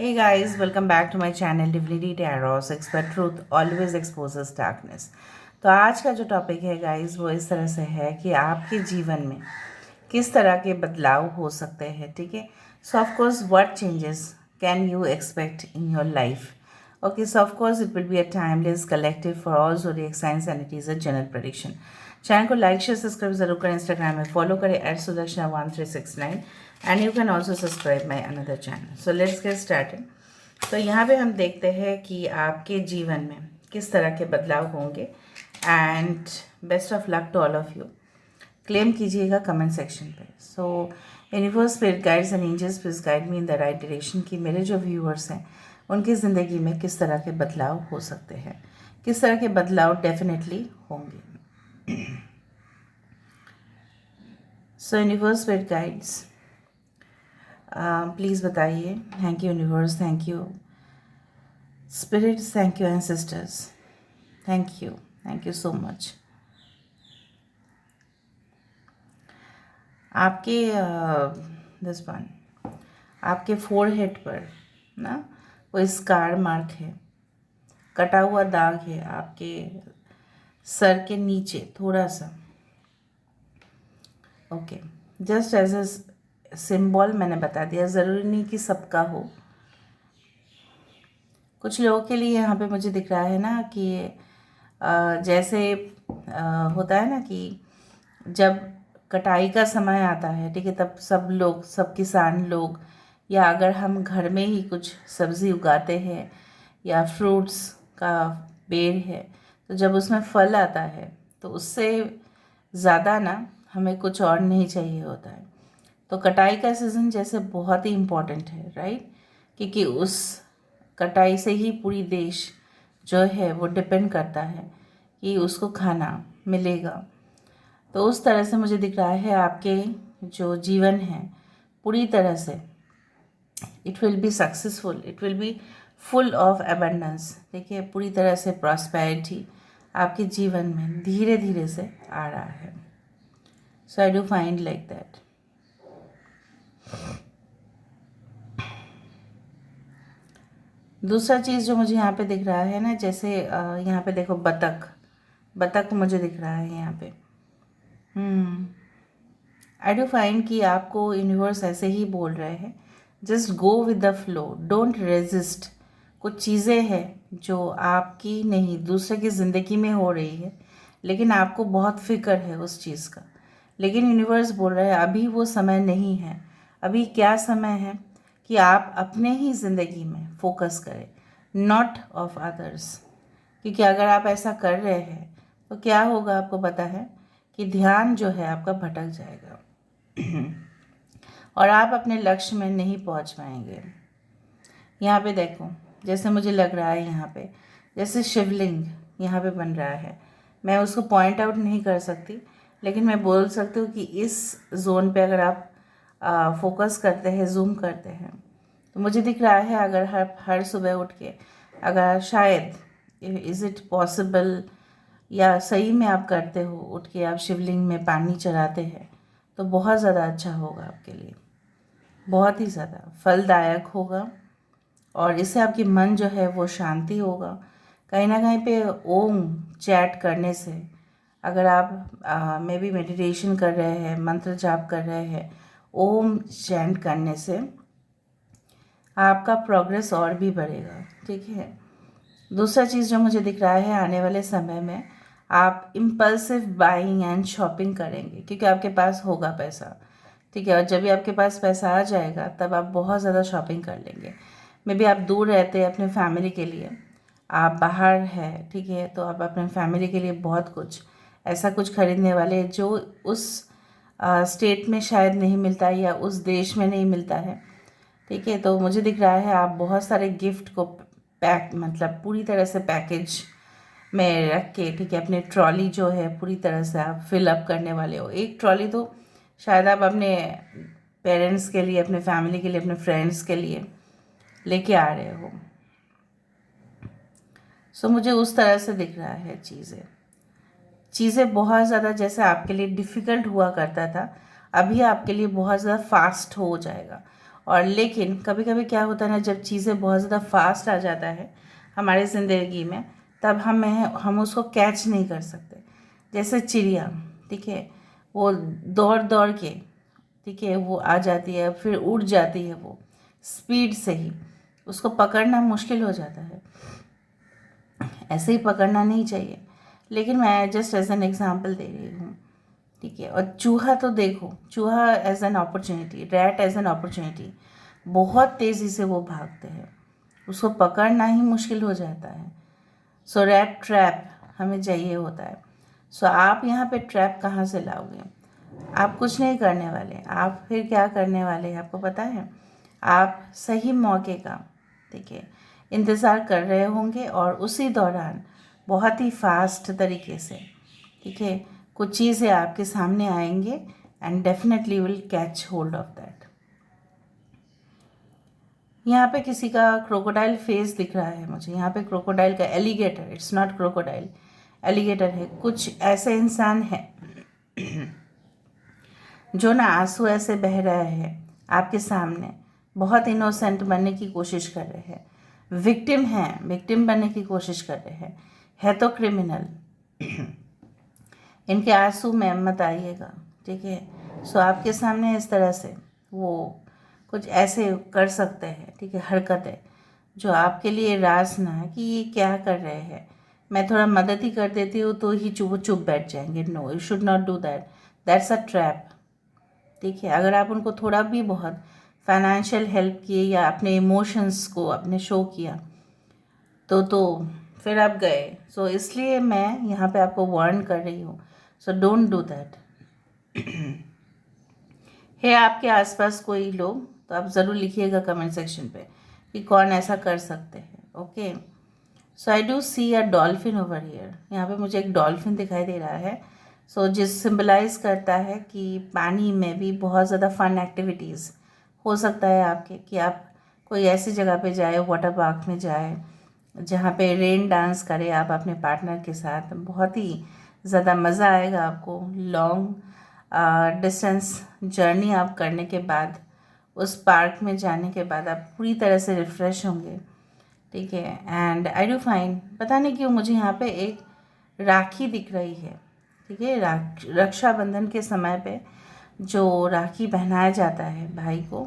Hey guys, welcome back to my channel Divinity Tarot. Expert truth always exposes darkness. तो आज का जो topic है गाइस वो इस तरह से है कि आपके जीवन में किस तरह के बदलाव हो सकते हैं, ठीक है। सो of course what changes can you expect in your life. Okay, so of course it will be a timeless collective for all zodiac signs and it is a general prediction. Channel को like share subscribe जरूर करें, Instagram में follow करें @sudarshana1369 and you can also subscribe my another channel. So let's get started. तो यहाँ पे हम देखते हैं कि आपके जीवन में किस तरह के बदलाव होंगे and best of luck to all of you. Claim कीजिएगा कमेंट सेक्शन पे. So universe spirit guides and angels please guide me in the right direction कि मेरे जो व्यूअर्स हैं उनकी ज़िंदगी में किस तरह के बदलाव हो सकते हैं, किस तरह के बदलाव डेफिनेटली होंगे. So universe spirit guides please बताइए. Thank you universe, thank you spirits, thank you ancestors, thank you so much. आपके दिस वन आपके फोरहेड पर ना वो स्कार मार्क है, कटा हुआ दाग है आपके सर के नीचे थोड़ा सा. Okay, just as a symbol मैंने बता दिया, ज़रूरी नहीं कि सबका हो. कुछ लोगों के लिए यहाँ पे मुझे दिख रहा है ना कि जैसे होता है ना कि जब कटाई का समय आता है, ठीक है, तब सब लोग, सब किसान लोग, या अगर हम घर में ही कुछ सब्ज़ी उगाते हैं या फ्रूट्स का पेड़ है, तो जब उसमें फल आता है तो उससे ज़्यादा ना हमें कुछ और नहीं चाहिए होता है. तो कटाई का सीज़न जैसे बहुत ही इम्पोर्टेंट है, राइट, क्योंकि उस कटाई से ही पूरी देश जो है वो डिपेंड करता है कि उसको खाना मिलेगा. तो उस तरह से मुझे दिख रहा है आपके जो जीवन है पूरी तरह से it will be successful, it will be full of abundance. देखिए, पूरी तरह से प्रॉस्पेरिटी आपके जीवन में धीरे धीरे से आ रहा है. So I do find like that. दूसरा चीज़ जो मुझे यहाँ पे दिख रहा है ना, जैसे यहाँ पे देखो बतख मुझे दिख रहा है यहाँ पे. आई डू फाइंड कि आपको यूनिवर्स ऐसे ही बोल रहे हैं, just go with the flow, don't resist. कुछ चीज़ें हैं जो आपकी नहीं दूसरे की ज़िंदगी में हो रही है, लेकिन आपको बहुत फिक्र है उस चीज़ का. लेकिन यूनिवर्स बोल रहा है अभी वो समय नहीं है. अभी क्या समय है कि आप अपने ही ज़िंदगी में फोकस करें, नॉट ऑफ अदर्स. क्योंकि अगर आप ऐसा कर रहे हैं तो क्या होगा आपको पता है कि ध्यान जो है आपका भटक जाएगा और आप अपने लक्ष्य में नहीं पहुंच पाएंगे. यहाँ पे देखो, जैसे मुझे लग रहा है यहाँ पे जैसे शिवलिंग यहाँ पे बन रहा है. मैं उसको पॉइंट आउट नहीं कर सकती, लेकिन मैं बोल सकती हूँ कि इस जोन पे अगर आप फोकस करते हैं, जूम करते हैं, तो मुझे दिख रहा है अगर हर सुबह उठ के अगर शायद इज़ इट पॉसिबल या सही में आप करते हो, उठ के आप शिवलिंग में पानी चढ़ाते हैं, तो बहुत ज़्यादा अच्छा होगा आपके लिए, बहुत ही ज़्यादा फलदायक होगा. और इससे आपकी मन जो है वो शांति होगा. कहीं ना कहीं पे ओम चैट करने से, अगर आप मे बी मेडिटेशन कर रहे हैं, मंत्र जाप कर रहे हैं, ओम चैंट करने से आपका प्रोग्रेस और भी बढ़ेगा, ठीक है. दूसरा चीज़ जो मुझे दिख रहा है, आने वाले समय में आप इम्पल्सिव बाइंग एंड शॉपिंग करेंगे क्योंकि आपके पास होगा पैसा, ठीक है. और जब भी आपके पास पैसा आ जाएगा तब आप बहुत ज़्यादा शॉपिंग कर लेंगे. मे बी आप दूर रहते हैं अपने फैमिली के लिए, आप बाहर है, ठीक है, तो आप अपने फैमिली के लिए बहुत कुछ ऐसा कुछ खरीदने वाले जो उस स्टेट में शायद नहीं मिलता है या उस देश में नहीं मिलता है, ठीक है. तो मुझे दिख रहा है आप बहुत सारे गिफ्ट को पैक, मतलब पूरी तरह से पैकेज में रख के, ठीक है, अपने ट्रॉली जो है पूरी तरह से आप फिलअप करने वाले हो. एक ट्रॉली तो शायद आप अपने पेरेंट्स के लिए, अपने फैमिली के लिए, अपने फ्रेंड्स के लिए लेके आ रहे हो. सो मुझे उस तरह से दिख रहा है चीज़ें बहुत ज़्यादा, जैसे आपके लिए डिफ़िकल्ट हुआ करता था, अभी आपके लिए बहुत ज़्यादा फास्ट हो जाएगा. और लेकिन कभी कभी क्या होता है ना, जब चीज़ें बहुत ज़्यादा फास्ट आ जाता है हमारे ज़िंदगी में, तब हम उसको कैच नहीं कर सकते। जैसे चिड़िया, ठीक है, वो दौड़ दौड़ के, ठीक है, वो आ जाती है, फिर उड़ जाती है वो स्पीड से ही, उसको पकड़ना मुश्किल हो जाता है। ऐसे ही पकड़ना नहीं चाहिए, लेकिन मैं जस्ट एज एन एग्जांपल दे रही हूँ, ठीक है। और चूहा तो देखो, चूहा as an opportunity, rat as an opportunity, बहुत तेज़ी से वो भागते हैं, उसको पकड़ना ही मुश्किल हो जाता है। सो रैट ट्रैप हमें चाहिए होता है। सो आप यहाँ पे ट्रैप कहाँ से लाओगे? आप कुछ नहीं करने वाले, आप फिर क्या करने वाले हैं आपको पता है? आप सही मौके का, ठीक है, इंतज़ार कर रहे होंगे और उसी दौरान बहुत ही फास्ट तरीके से, ठीक है, कुछ चीज़ें आपके सामने आएंगे and definitely will catch hold of that. यहाँ पे किसी का क्रोकोडाइल फेस दिख रहा है मुझे, यहाँ पे क्रोकोडाइल का, alligator, it's not crocodile, alligator है। कुछ ऐसे इंसान हैं जो ना आंसू ऐसे बह रहे हैं आपके सामने, बहुत इनोसेंट बनने की कोशिश कर रहे हैं, विक्टिम हैं, विक्टिम बनने की कोशिश कर रहे हैं, है तो क्रिमिनल। इनके आंसू में मत आइएगा, ठीक है। सो आपके सामने इस तरह से वो कुछ ऐसे कर सकते हैं, ठीक है, हरकतें जो आपके लिए रास ना है कि ये क्या कर रहे हैं, मैं थोड़ा मदद ही कर देती हूँ तो ही चुप चुप बैठ जाएंगे। No, you should not do that, that's a trap, ठीक है। अगर आप उनको थोड़ा भी बहुत फाइनेंशियल हेल्प किए या अपने इमोशंस को अपने शो किया तो फिर आप गए। सो इसलिए मैं यहाँ पे आपको वार्न कर रही हूँ, सो डोंट डू दैट। है आपके आसपास कोई लोग तो आप ज़रूर लिखिएगा कमेंट सेक्शन पे कि कौन ऐसा कर सकते हैं। Okay, so I do see a dolphin over here, यहाँ पे मुझे एक डॉल्फिन दिखाई दे रहा है। सो जिस सिंबलाइज करता है कि पानी में भी बहुत ज़्यादा फन एक्टिविटीज़ हो सकता है आपके, कि आप कोई ऐसी जगह पे जाए, वाटर पार्क में जाए जहाँ पे रेन डांस करें आप अपने पार्टनर के साथ, बहुत ही ज़्यादा मज़ा आएगा आपको। लॉन्ग डिस्टेंस जर्नी आप करने के बाद, उस पार्क में जाने के बाद आप पूरी तरह से रिफ़्रेश होंगे, ठीक है। एंड आई डू फाइन, पता नहीं क्यों मुझे यहाँ पे एक राखी दिख रही है, ठीक है। रक्षाबंधन के समय पे जो राखी पहनाया जाता है भाई को,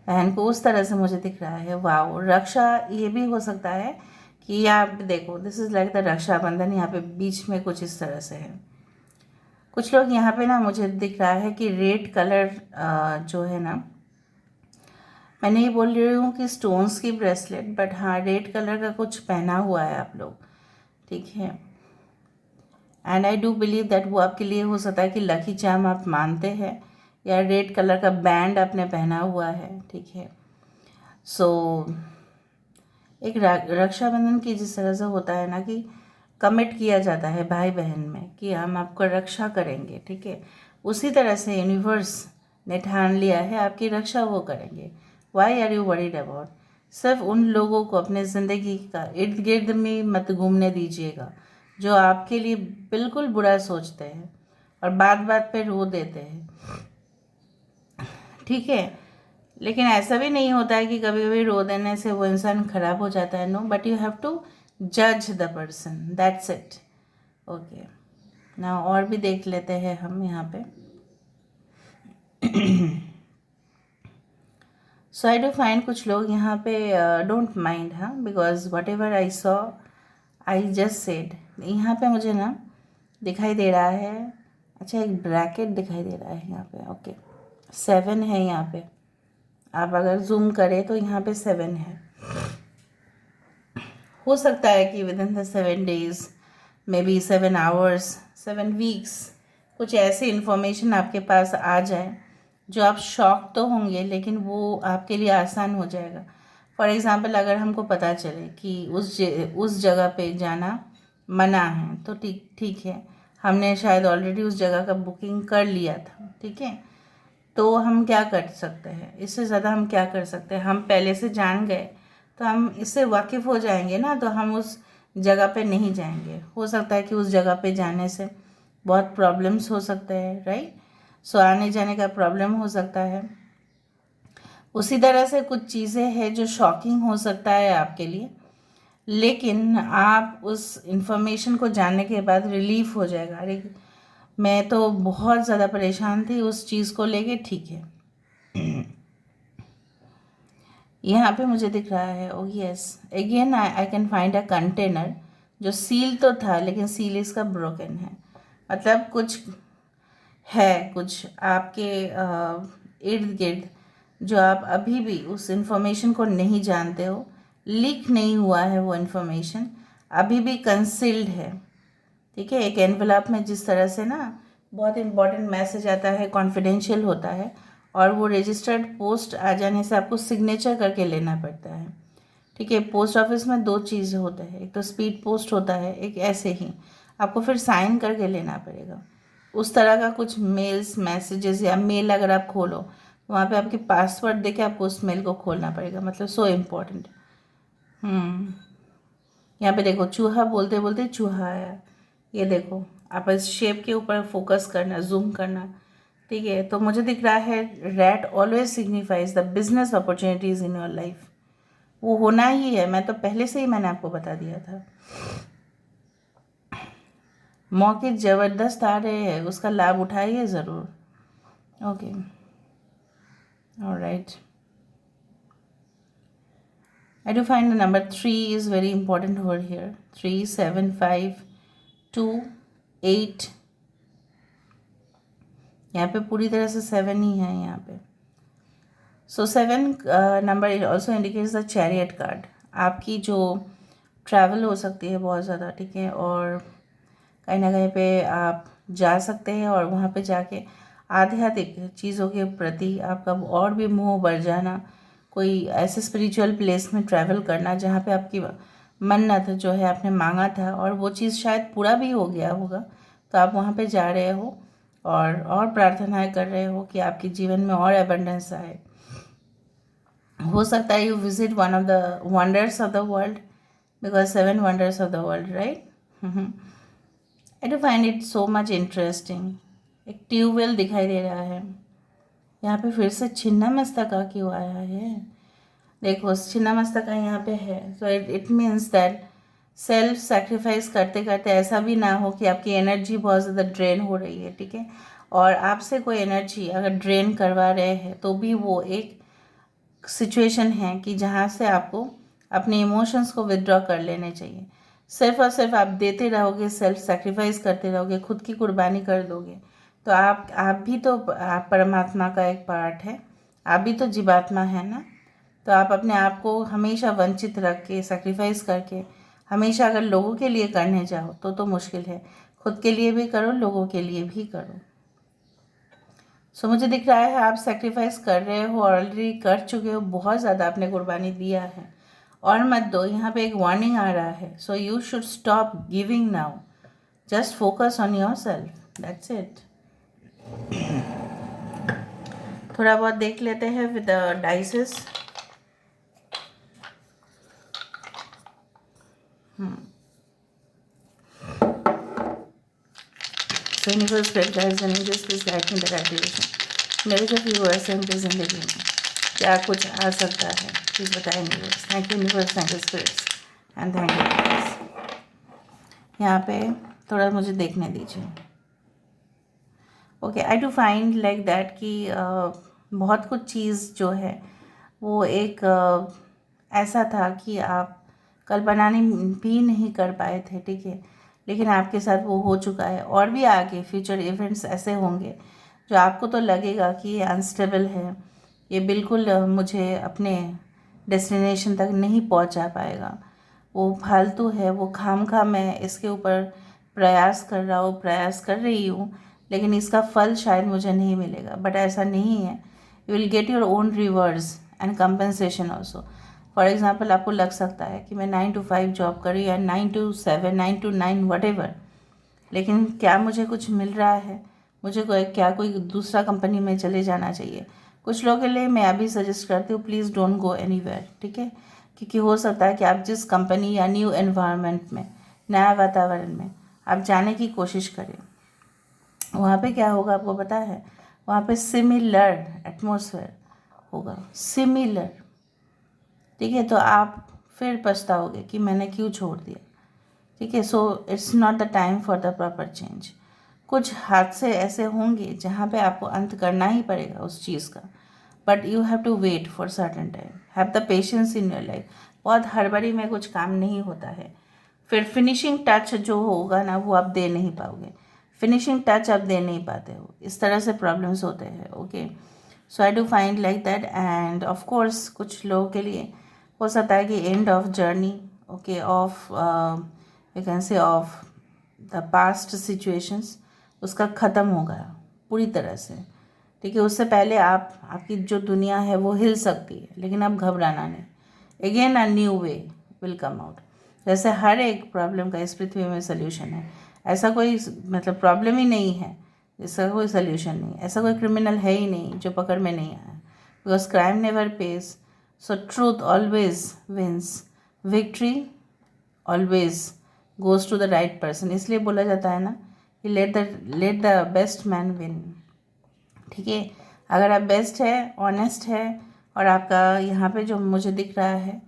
बहन को, उस तरह से मुझे दिख रहा है। वाओ, रक्षा ये भी हो सकता है कि आप देखो, this is like the Rakshabandhan, यहाँ पे बीच में कुछ इस तरह से है। कुछ लोग यहाँ पे ना मुझे दिख रहा है कि रेड कलर जो है ना, मैं नहीं बोल रही हूँ कि स्टोन्स की ब्रेसलेट, बट हाँ रेड कलर का कुछ पहना हुआ है आप लोग, ठीक है। And I do believe that वो आपके लिए हो सकता है कि लकी चार्म आप मानते हैं, या रेड कलर का बैंड आपने पहना हुआ है, ठीक है। सो एक रक्षाबंधन की जिस तरह से होता है ना कि कमिट किया जाता है भाई बहन में कि हम आपको रक्षा करेंगे, ठीक है, उसी तरह से यूनिवर्स ने ठान लिया है आपकी रक्षा वो करेंगे। Why are you worried about? सिर्फ उन लोगों को अपने ज़िंदगी का इर्द गिर्द में मत घूमने दीजिएगा जो आपके लिए बिल्कुल बुरा सोचते हैं और बात बात पे रो देते हैं, ठीक है। लेकिन ऐसा भी नहीं होता है कि कभी कभी रो देने से वो इंसान खराब हो जाता है। No, but you have to जज the person, that's it. Okay, ना और भी देख लेते हैं हम यहाँ पे। सो आई डू फाइंड कुछ लोग यहाँ पे डोंट माइंड, हाँ, because what ever I saw I just said. यहाँ पे मुझे ना दिखाई दे रहा है, अच्छा एक ब्रैकेट दिखाई दे रहा है यहाँ पे। ओके, 7 है यहाँ पे, आप अगर जूम करें तो यहाँ पे 7 है। हो सकता है कि with in the 7 days, may be 7 hours, 7 weeks, कुछ ऐसी इन्फॉर्मेशन आपके पास आ जाए जो आप शॉक तो होंगे, लेकिन वो आपके लिए आसान हो जाएगा। फॉर एग्ज़ाम्पल, अगर हमको पता चले कि उस जगह पे जाना मना है, तो ठीक ठीक है, हमने शायद ऑलरेडी उस जगह का बुकिंग कर लिया था, ठीक है, तो हम क्या कर सकते हैं? इससे ज़्यादा हम क्या कर सकते हैं? हम पहले से जान गए तो हम इससे वाकिफ़ हो जाएंगे ना, तो हम उस जगह पे नहीं जाएंगे। हो सकता है कि उस जगह पे जाने से बहुत प्रॉब्लम्स हो सकते हैं, राइट। सो आने जाने का प्रॉब्लम हो सकता है। उसी तरह से कुछ चीज़ें हैं जो शॉकिंग हो सकता है आपके लिए, लेकिन आप उस इन्फॉर्मेशन को जानने के बाद रिलीफ हो जाएगा, अरे मैं तो बहुत ज़्यादा परेशान थी उस चीज़ को लेके, ठीक है। यहाँ पे मुझे दिख रहा है, ओ yes, again I can find a container जो सील तो था लेकिन सील इसका ब्रोकन है। मतलब कुछ है, कुछ आपके इर्द गिर्द जो आप अभी भी उस इंफॉर्मेशन को नहीं जानते हो, लीक नहीं हुआ है वो इन्फॉर्मेशन, अभी भी कंसील्ड है, ठीक है। एक एनवलप में जिस तरह से ना बहुत इंपॉर्टेंट मैसेज आता है, कॉन्फिडेंशियल होता है, और वो रजिस्टर्ड पोस्ट आ जाने से आपको सिग्नेचर करके लेना पड़ता है, ठीक है। पोस्ट ऑफिस में दो चीज़ होता है, एक तो स्पीड पोस्ट होता है, एक ऐसे ही आपको फिर साइन करके लेना पड़ेगा। उस तरह का कुछ मेल्स मैसेजेस या मेल अगर आप खोलो, वहाँ पे आपके पासवर्ड देके आपको उस मेल को खोलना पड़ेगा, मतलब सो इम्पोर्टेंट। यहाँ पे देखो, चूहा बोलते बोलते चूहा आया, ये देखो, आप इस शेप के ऊपर फोकस करना, जूम करना, ठीक है। तो मुझे दिख रहा है rat always signifies the business opportunities in your life. वो होना ही है, मैं तो पहले से ही मैंने आपको बता दिया था। मौके ज़बरदस्त आ रहे हैं, उसका लाभ उठाइए ज़रूर। Okay, alright. I do find the number 3 is very important over here. 3, 7, 5, 2, 8. यहाँ पे पूरी तरह से 7 ही है यहाँ पे। सो 7 number also indicates the chariot card. आपकी जो ट्रैवल हो सकती है बहुत ज़्यादा, ठीक है, और कहीं ना कहीं पे आप जा सकते हैं और वहाँ पे जाके आध्यात्मिक चीज़ों के प्रति आपका और भी मोह बढ़ जाना, कोई ऐसे स्पिरिचुअल प्लेस में ट्रैवल करना जहाँ पे आपकी मन्नत जो है आपने मांगा था और वो चीज़ शायद पूरा भी हो गया होगा, तो आप वहाँ पे जा रहे हो और प्रार्थनाएं कर रहे हो कि आपके जीवन में और एबंडेंस आए। हो सकता है you visit one of the wonders of the world, because 7 wonders of the world, right. I do find it so much interesting. एक ट्यूबवेल दिखाई दे रहा है यहाँ पे, फिर से छिन्ना मस्तका क्यों आया है, देखो छिन्ना मस्तका यहाँ पे है। So it means that self sacrifice करते करते ऐसा भी ना हो कि आपकी एनर्जी बहुत ज़्यादा ड्रेन हो रही है, ठीक है, और आपसे कोई एनर्जी अगर ड्रेन करवा रहे हैं तो भी वो एक सिचुएशन है कि जहाँ से आपको अपने इमोशंस को विदड्रॉ कर लेने चाहिए। सिर्फ और सिर्फ आप देते रहोगे, सेल्फ सेक्रीफाइस करते रहोगे, खुद की कुर्बानी कर दोगे, तो आप भी तो आप परमात्मा का एक पार्ट है, आप भी तो जीवात्मा है ना। तो आप अपने आप को हमेशा वंचित रख के, सेक्रीफाइस करके हमेशा अगर लोगों के लिए करने जाओ तो मुश्किल है। खुद के लिए भी करो, लोगों के लिए भी करो। सो मुझे दिख रहा है आप सेक्रीफाइस कर रहे हो, ऑलरेडी कर चुके हो, बहुत ज़्यादा आपने कुर्बानी दिया है और मत दो। यहाँ पे एक वार्निंग आ रहा है, so you should stop giving now, just focus on your self, that's it. थोड़ा बहुत देख लेते हैं with the dices. So universe spread guides and angels please guide me in the right direction। मेरे जो व्यूअर्स हैं उनकी ज़िंदगी में क्या कुछ आ सकता है, प्लीज़ बताएं universe. Thank you universe, thank you spirits and thank you. यहाँ पे थोड़ा मुझे देखने दीजिए। Okay, I do find like that कि बहुत कुछ चीज़ जो है वो एक ऐसा था कि आप कल्पना भी नहीं कर पाए थे, ठीक है, लेकिन आपके साथ वो हो चुका है और भी आगे फ्यूचर इवेंट्स ऐसे होंगे जो आपको तो लगेगा कि ये अनस्टेबल है, ये बिल्कुल मुझे अपने डेस्टिनेशन तक नहीं पहुंचा पाएगा, वो फालतू है, वो खामखा मैं इसके ऊपर प्रयास कर रहा हूँ, प्रयास कर रही हूँ, लेकिन इसका फल शायद मुझे नहीं मिलेगा। बट ऐसा नहीं है, you will get your own reverse and compensation also. For example आपको लग सकता है कि मैं 9 to 5 जॉब करूँ या 9 to 7, 9 to 9 वटेवर, लेकिन क्या मुझे कुछ मिल रहा है, मुझे कोई दूसरा कंपनी में चले जाना चाहिए। कुछ लोगों के लिए मैं अभी सजेस्ट करती हूँ प्लीज़ डोंट गो एनीवेयर, ठीक है, क्योंकि हो सकता है कि आप जिस कंपनी या न्यू एनवायरनमेंट में, नया वातावरण में आप जाने की कोशिश करें, वहाँ पे क्या होगा आपको पता है, वहाँ पे सिमिलर एटमॉस्फेयर होगा सिमिलर, ठीक है। तो आप फिर पछताओगे कि मैंने क्यों छोड़ दिया, ठीक है। So it's not the time for the proper change. कुछ हादसे ऐसे होंगे जहाँ पे आपको अंत करना ही पड़ेगा उस चीज़ का, but you have to wait for certain time, have the patience in your life. बहुत हड़बड़ी में कुछ काम नहीं होता है। फिर फिनिशिंग टच जो होगा ना वो आप दे नहीं पाओगे, फिनिशिंग टच आप दे नहीं पाते हो, इस तरह से प्रॉब्लम्स होते हैं। Okay, so I do find like that. End of course कुछ लोगों के लिए हो सकता है कि end of journey, okay, of you can say of the past situations उसका ख़त्म हो गया पूरी तरह से, ठीक है। उससे पहले आपकी जो दुनिया है वो हिल सकती है, लेकिन आप घबराना नहीं। Again a new way will come out. जैसे हर एक प्रॉब्लम का इस पृथ्वी में सोल्यूशन है, ऐसा कोई मतलब प्रॉब्लम ही नहीं है जिसका कोई सोल्यूशन नहीं, ऐसा कोई क्रिमिनल है ही नहीं जो पकड़ में नहीं आया, because crime never pays, so truth always wins, victory always goes to the right person. इसलिए बोला जाता है ना कि let the best man win, ठीक है। अगर आप बेस्ट है, ऑनेस्ट है, और आपका यहाँ पे जो मुझे दिख रहा है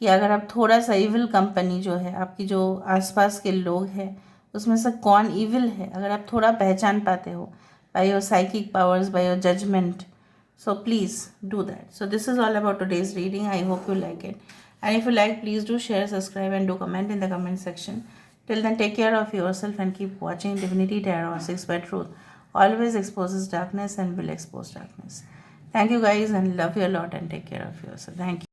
कि अगर आप थोड़ा सा इविल कंपनी जो है, आपकी जो आसपास के लोग हैं उसमें से कौन इविल है, अगर आप थोड़ा पहचान पाते हो by your psychic powers, by your judgement, so please do that. So this is all about today's reading. I hope you like it, and if you like, please do share, subscribe, and do comment in the comment section. Till then, take care of yourself and keep watching Divinity Tarot 6 by Truth. Always exposes darkness and will expose darkness. Thank you guys, and love you a lot, and take care of yourself. Thank you.